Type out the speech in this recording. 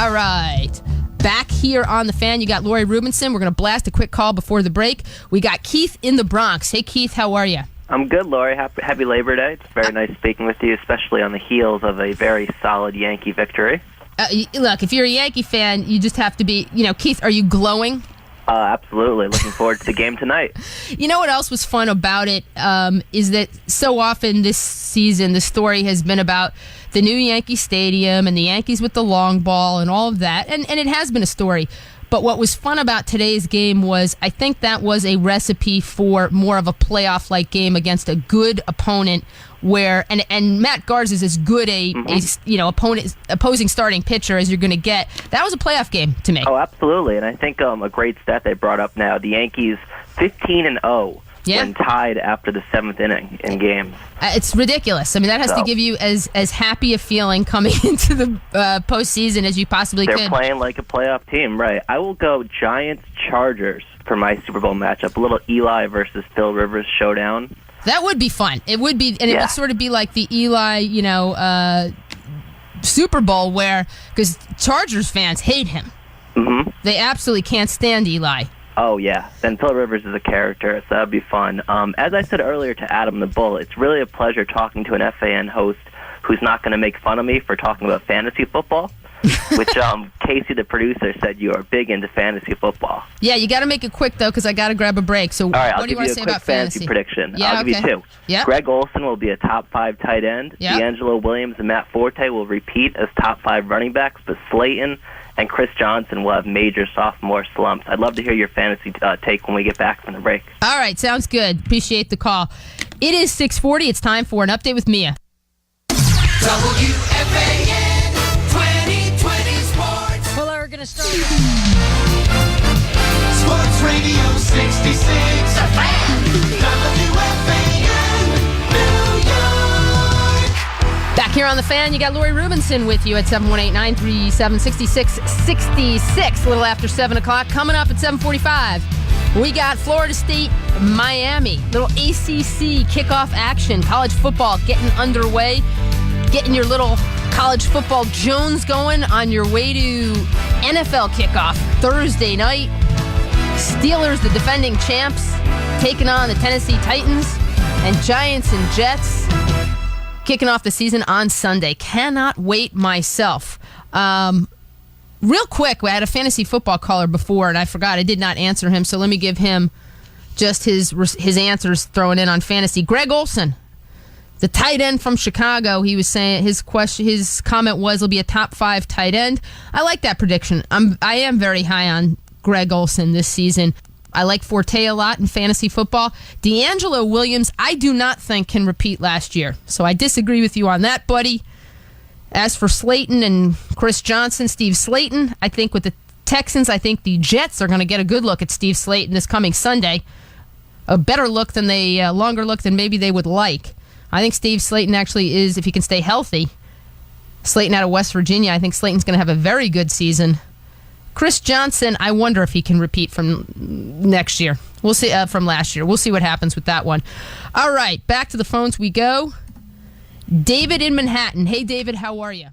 All right. Back here on The Fan, you got Lori Rubinson. We're going to blast a quick call before the break. We got Keith in the Bronx. Hey, Keith, how are you? I'm good, Lori. Happy Labor Day. It's very nice speaking with you, especially on the heels of a very solid Yankee victory. Look, if you're a Yankee fan, you just have to be, Keith, are you glowing? Absolutely. Looking forward to the game tonight. You know what else was fun about it is that so often this season the story has been about the new Yankee Stadium and the Yankees with the long ball and all of that, and it has been a story. But what was fun about today's game was I think that was a recipe for more of a playoff-like game against a good opponent where and Matt Garza is as good opposing starting pitcher as you're going to get. That was a playoff game to me. Oh, absolutely. And I think a great stat they brought up now, the Yankees 15-0 when tied after the 7th inning in games. It's ridiculous. I mean, that has to give you as happy a feeling coming into the postseason as you possibly could. They're playing like a playoff team, right. I will go Giants-Chargers for my Super Bowl matchup. A little Eli versus Phil Rivers showdown. That would be fun. It would be, and it would sort of be like the Eli, Super Bowl because Chargers fans hate him. Mm-hmm. They absolutely can't stand Eli. Oh, yeah. And Phil Rivers is a character, so that would be fun. As I said earlier to Adam the Bull, it's really a pleasure talking to an FAN host who's not going to make fun of me for talking about fantasy football, which Casey, the producer, said you are big into fantasy football. Yeah, you got to make it quick, though, because I got to grab a break. So all right, what do you want to say about fantasy prediction. Yeah, I'll give you two. Yep. Greg Olsen will be a top 5 tight end. Yep. D'Angelo Williams and Matt Forte will repeat as top 5 running backs, but Slayton and Chris Johnson will have major sophomore slumps. I'd love to hear your fantasy take when we get back from the break. All right, sounds good. Appreciate the call. It is 6:40. It's time for an update with Mia. WFAN 2020 Sports. Well, we're going to start. Sports Radio 66. The Fan. WFAN New York. Back here on The Fan, you got Lori Rubinson with you at 718-937-6666. A little after 7 o'clock. Coming up at 7:45, we got Florida State, Miami. Little ACC kickoff action. College football getting underway. Getting your little college football Jones going on your way to NFL kickoff Thursday night. Steelers, the defending champs, taking on the Tennessee Titans, and Giants and Jets kicking off the season on Sunday. Cannot wait myself. Real quick, we had a fantasy football caller before, and I forgot. I did not answer him, so let me give him just his answers thrown in on fantasy. Greg Olsen, the tight end from Chicago, he was saying his comment was he'll be a top 5 tight end. I like that prediction. I am very high on Greg Olsen this season. I like Forte a lot in fantasy football. D'Angelo Williams, I do not think can repeat last year. So I disagree with you on that, buddy. As for Slayton and Chris Johnson, Steve Slayton, I think with the Texans, I think the Jets are going to get a good look at Steve Slayton this coming Sunday. A better look than longer look than maybe they would like. I think Steve Slayton actually is, if he can stay healthy, Slayton out of West Virginia, I think Slayton's going to have a very good season. Chris Johnson, I wonder if he can repeat from next year. We'll see, from last year. We'll see what happens with that one. All right, back to the phones we go. David in Manhattan. Hey, David, how are you?